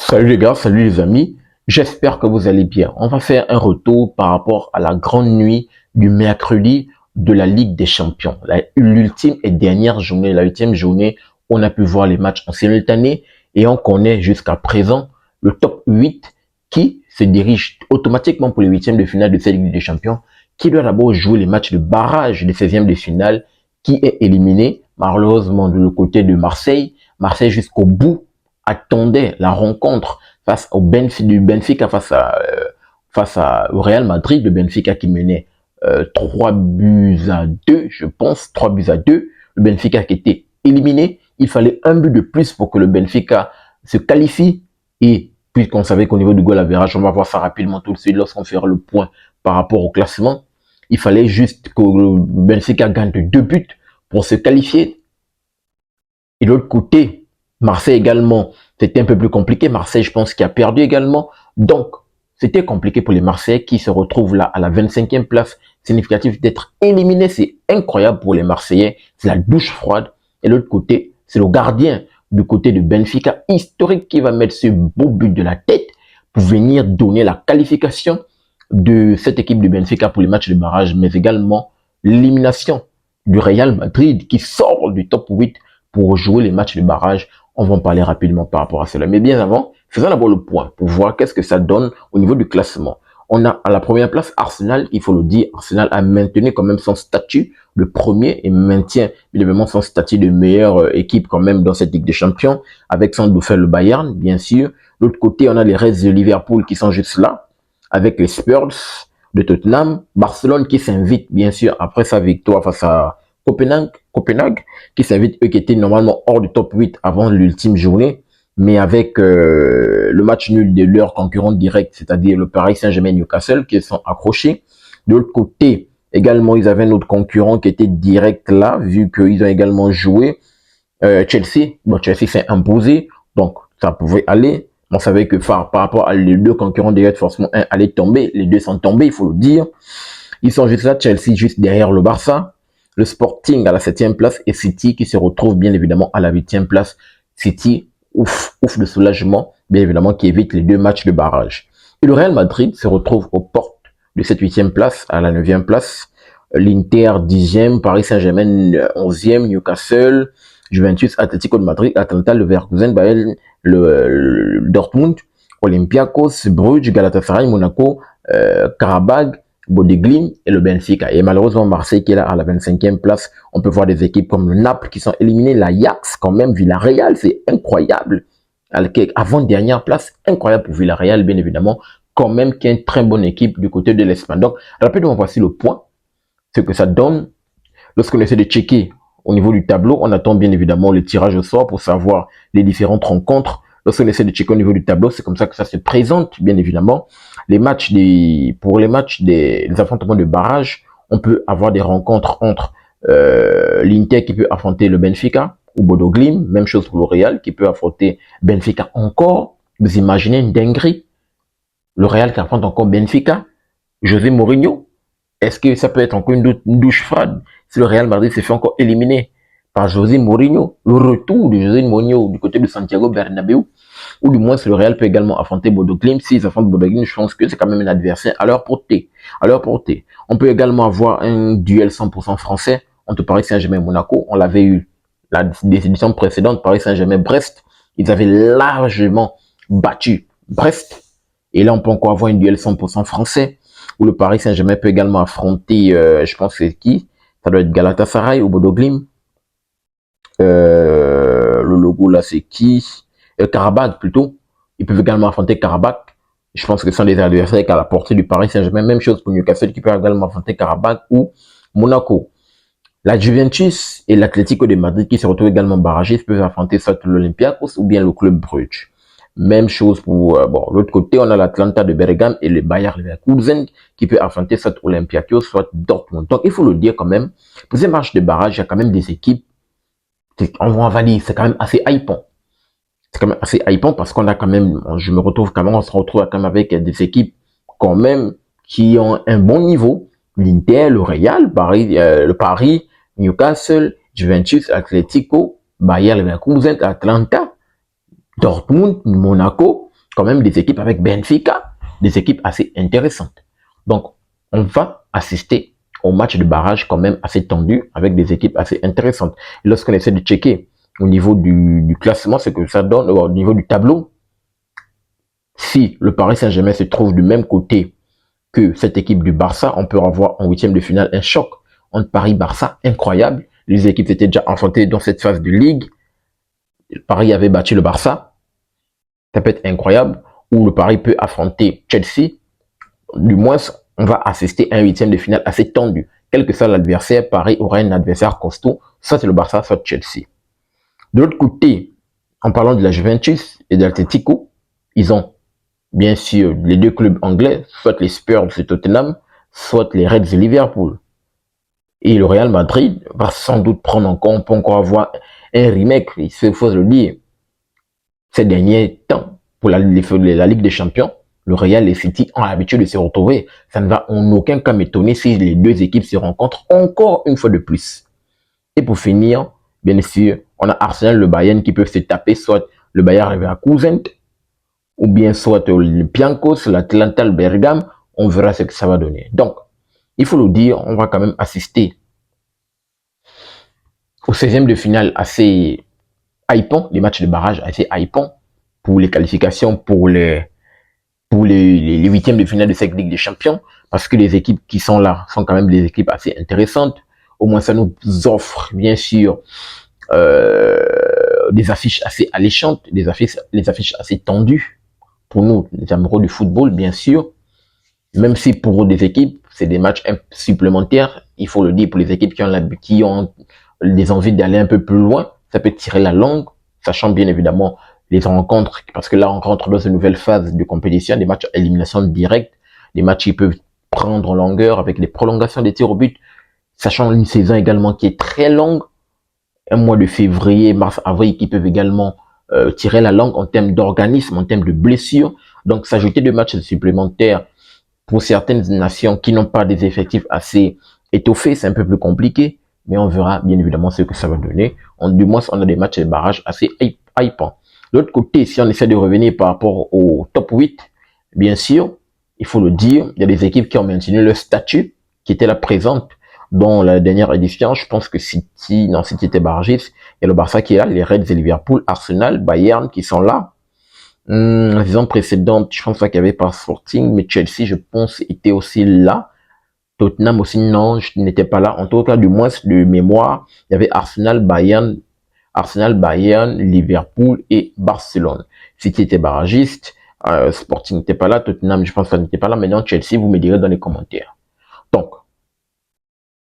Salut les gars, salut les amis, j'espère que vous allez bien. On va faire un retour par rapport à la grande nuit du mercredi de la Ligue des Champions. L'ultime et dernière journée, la 8e journée, on a pu voir les matchs en simultané et on connaît jusqu'à présent le top 8 qui se dirige automatiquement pour les huitièmes de finale de cette Ligue des Champions, qui doit d'abord jouer les matchs de barrage des 16e de finale, qui est éliminé malheureusement de le côté de Marseille. Marseille jusqu'au bout attendait la rencontre face au Benfica au Real Madrid, le Benfica qui menait 3 buts à 2, je pense, 3 buts à 2, le Benfica qui était éliminé. Il fallait un but de plus pour que le Benfica se qualifie, et puisqu'on savait qu'au niveau du goal average, on va voir ça rapidement tout de suite lorsqu'on fera le point par rapport au classement, il fallait juste que le Benfica gagne 2 buts pour se qualifier. Et de l'autre côté, Marseille également, c'était un peu plus compliqué. Marseille, je pense, qui a perdu également. Donc, c'était compliqué pour les Marseillais qui se retrouvent là à la 25e place. Significatif d'être éliminés. C'est incroyable pour les Marseillais. C'est la douche froide. Et de l'autre côté, c'est le gardien du côté de Benfica, historique, qui va mettre ce beau but de la tête pour venir donner la qualification de cette équipe de Benfica pour les matchs de barrage, mais également l'élimination du Real Madrid qui sort du top 8 pour jouer les matchs de barrage. On va en parler rapidement par rapport à cela. Mais bien avant, faisons d'abord le point pour voir qu'est-ce que ça donne au niveau du classement. On a à la première place Arsenal, il faut le dire. Arsenal a maintenu quand même son statut de premier et maintient évidemment son statut de meilleure équipe quand même dans cette Ligue des Champions, avec son dauphin le Bayern, bien sûr. De l'autre côté, on a les Reds de Liverpool qui sont juste là, avec les Spurs de Tottenham. Barcelone qui s'invite, bien sûr, après sa victoire face à Copenhague, qui s'invite, eux qui étaient normalement hors du top 8 avant l'ultime journée, mais avec le match nul de leurs concurrents directs, c'est-à-dire le Paris Saint-Germain Newcastle, qui sont accrochés. De l'autre côté, également, ils avaient un autre concurrent qui était direct là, vu qu'ils ont également joué Chelsea. Bon, Chelsea s'est imposé, donc ça pouvait aller. On savait que par rapport à les deux concurrents directs, forcément, un allait tomber. Les deux sont tombés, il faut le dire. Ils sont juste là, Chelsea juste derrière le Barça, le Sporting à la 7e place et City qui se retrouve bien évidemment à la 8e place. City, ouf de soulagement, bien évidemment, qui évite les deux matchs de barrage. Et le Real Madrid se retrouve aux portes de cette 8e place à la 9e place. L'Inter 10e, Paris Saint-Germain 11e, Newcastle, Juventus, Atlético de Madrid, Atalanta, Leverkusen, Bayern, le Dortmund, Olympiakos, Bruges, Galatasaray, Monaco, Karabakh, Bodø/Glimt et le Benfica. Et malheureusement, Marseille qui est là à la 25e place. On peut voir des équipes comme le Naples qui sont éliminés, l'Ajax quand même, Villarreal, c'est incroyable. Avant-dernière place, incroyable pour Villarreal, bien évidemment, quand même, qui est une très bonne équipe du côté de l'Espagne. Donc, rapidement, voici le point, ce que ça donne. Lorsqu'on essaie de checker au niveau du tableau, on attend bien évidemment le tirage au sort pour savoir les différentes rencontres. Lorsqu'on essaie de checker au niveau du tableau, c'est comme ça que ça se présente, bien évidemment. Pour les matchs des affrontements de barrage, on peut avoir des rencontres entre l'Inter qui peut affronter le Benfica ou Bodø/Glimt, même chose pour le Real qui peut affronter Benfica encore. Vous imaginez une dinguerie? Le Real qui affronte encore Benfica, José Mourinho, est-ce que ça peut être encore une douche froide si le Real Madrid se fait encore éliminer par José Mourinho? Le retour de José Mourinho du côté de Santiago Bernabéu, ou du moins le Real peut également affronter Bodø/Glimt. S'ils affrontent Bodø/Glimt, je pense que c'est quand même un adversaire à leur portée. On peut également avoir un duel 100% français entre Paris Saint-Germain et Monaco. On l'avait eu la décision précédente, Paris Saint-Germain-Brest. Ils avaient largement battu Brest. Et là, on peut encore avoir un duel 100% français où le Paris Saint-Germain peut également affronter, je pense que c'est qui? Ça doit être Galatasaray ou Bodø/Glimt. Le logo là, c'est qui? Karabakh plutôt. Ils peuvent également affronter Karabakh. Je pense que ce sont des adversaires à la portée du Paris Saint-Germain. Même chose pour Newcastle qui peut également affronter Karabakh ou Monaco. La Juventus et l'Atlético de Madrid qui se retrouvent également barragés peuvent affronter soit l'Olympiakos ou bien le club Bruges. Même chose pour l'autre côté, on a l'Atalanta de Bergame et le Bayer Leverkusen qui peut affronter soit Olympiakos, soit Dortmund. Donc il faut le dire quand même, pour ces matchs de barrage, il y a quand même des équipes, on va dire, c'est quand même assez hypant. C'est quand même assez hypant parce qu'on a quand même, on se retrouve quand même avec des équipes quand même qui ont un bon niveau. L'Inter, le Real, le Paris, Newcastle, Juventus, Atlético, Bayer Leverkusen, Atlanta, Dortmund, Monaco. quand même des équipes avec Benfica, des équipes assez intéressantes. Donc, on va assister au match de barrage quand même assez tendu avec des équipes assez intéressantes. Et lorsqu'on essaie de checker au niveau du classement, ce que ça donne, au niveau du tableau, si le Paris Saint-Germain se trouve du même côté que cette équipe du Barça, on peut avoir en huitième de finale un choc entre Paris-Barça, incroyable. Les équipes étaient déjà affrontées dans cette phase de ligue. Paris avait battu le Barça, ça peut être incroyable. Ou le Paris peut affronter Chelsea. Du moins, on va assister à un huitième de finale assez tendu. Quel que soit l'adversaire, Paris aura un adversaire costaud, soit c'est le Barça, soit Chelsea. De l'autre côté, en parlant de la Juventus et de l'Atlético, ils ont bien sûr les deux clubs anglais, soit les Spurs de Tottenham, soit les Reds de Liverpool. Et le Real Madrid va sans doute prendre en compte, pour encore avoir un remake, il faut le dire, ces derniers temps, pour la Ligue des Champions, le Real et City ont l'habitude de se retrouver. Ça ne va en aucun cas m'étonner si les deux équipes se rencontrent encore une fois de plus. Et pour finir, bien sûr, on a Arsenal, le Bayern qui peuvent se taper, soit le Bayern Leverkusen, ou bien soit le Piancos, l'Atlanta, le Bergame. On verra ce que ça va donner. Donc, il faut le dire, on va quand même assister au 16e de finale assez hypant, les matchs de barrage assez hypant pour les qualifications, pour les huitièmes de finale de cette Ligue des Champions, parce que les équipes qui sont là sont quand même des équipes assez intéressantes. Au moins, ça nous offre, bien sûr, des affiches assez alléchantes, des affiches assez tendues pour nous, les amoureux du football, bien sûr. Même si pour des équipes, c'est des matchs supplémentaires, il faut le dire, pour les équipes qui ont des envies d'aller un peu plus loin, ça peut tirer la longue, sachant bien évidemment les rencontres, parce que là, on rentre dans une nouvelle phase de compétition, des matchs à élimination directe, des matchs qui peuvent prendre en longueur avec des prolongations des tirs au but, sachant une saison également qui est très longue, un mois de février, mars, avril, qui peuvent également tirer la langue en termes d'organisme, en termes de blessures. Donc, s'ajouter de matchs supplémentaires pour certaines nations qui n'ont pas des effectifs assez étoffés, c'est un peu plus compliqué, mais on verra bien évidemment ce que ça va donner. Du moins, on a des matchs de barrage assez hypants. De l'autre côté, si on essaie de revenir par rapport au top 8, bien sûr, il faut le dire, il y a des équipes qui ont maintenu leur statut, qui étaient là présentes dans la dernière édition. Je pense que City était barragiste, il y a le Barça qui est là, les Reds et Liverpool, Arsenal, Bayern qui sont là. La saison précédente, je pense pas qu'il y avait pas Sporting, mais Chelsea, je pense, était aussi là. Tottenham aussi, non, je n'étais pas là. En tout cas, du moins, de mémoire, il y avait Arsenal, Bayern, Liverpool et Barcelone. City était barragiste, Sporting n'était pas là, Tottenham, je pense que ça n'était pas là. Maintenant, Chelsea, vous me direz dans les commentaires. Donc,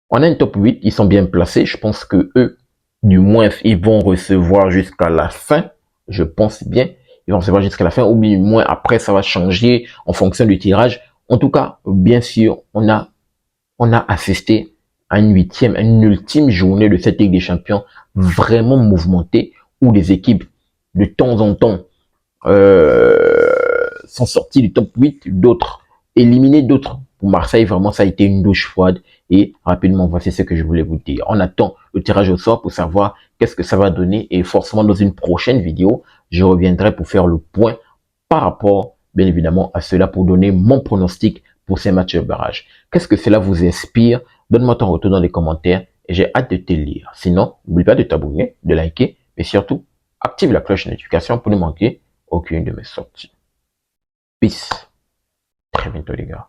on a un top 8, ils sont bien placés. Je pense que eux, du moins, ils vont recevoir jusqu'à la fin. Je pense bien. Ils vont recevoir jusqu'à la fin, ou bien moins après, ça va changer en fonction du tirage. En tout cas, bien sûr, on a assisté à une ultime journée de cette Ligue des Champions vraiment mouvementée, où les équipes, de temps en temps, sont sorties du top 8, d'autres éliminés, d'autres. Pour Marseille, vraiment, ça a été une douche froide. Et rapidement, voici ce que je voulais vous dire. On attend le tirage au sort pour savoir qu'est-ce que ça va donner. Et forcément, dans une prochaine vidéo, je reviendrai pour faire le point par rapport, bien évidemment, à cela, pour donner mon pronostic pour ces matchs de barrage. Qu'est-ce que cela vous inspire? Donne-moi ton retour dans les commentaires et j'ai hâte de te lire. Sinon, n'oublie pas de t'abonner, de liker, mais surtout, active la cloche de notification pour ne manquer aucune de mes sorties. Peace. Très bientôt, les gars.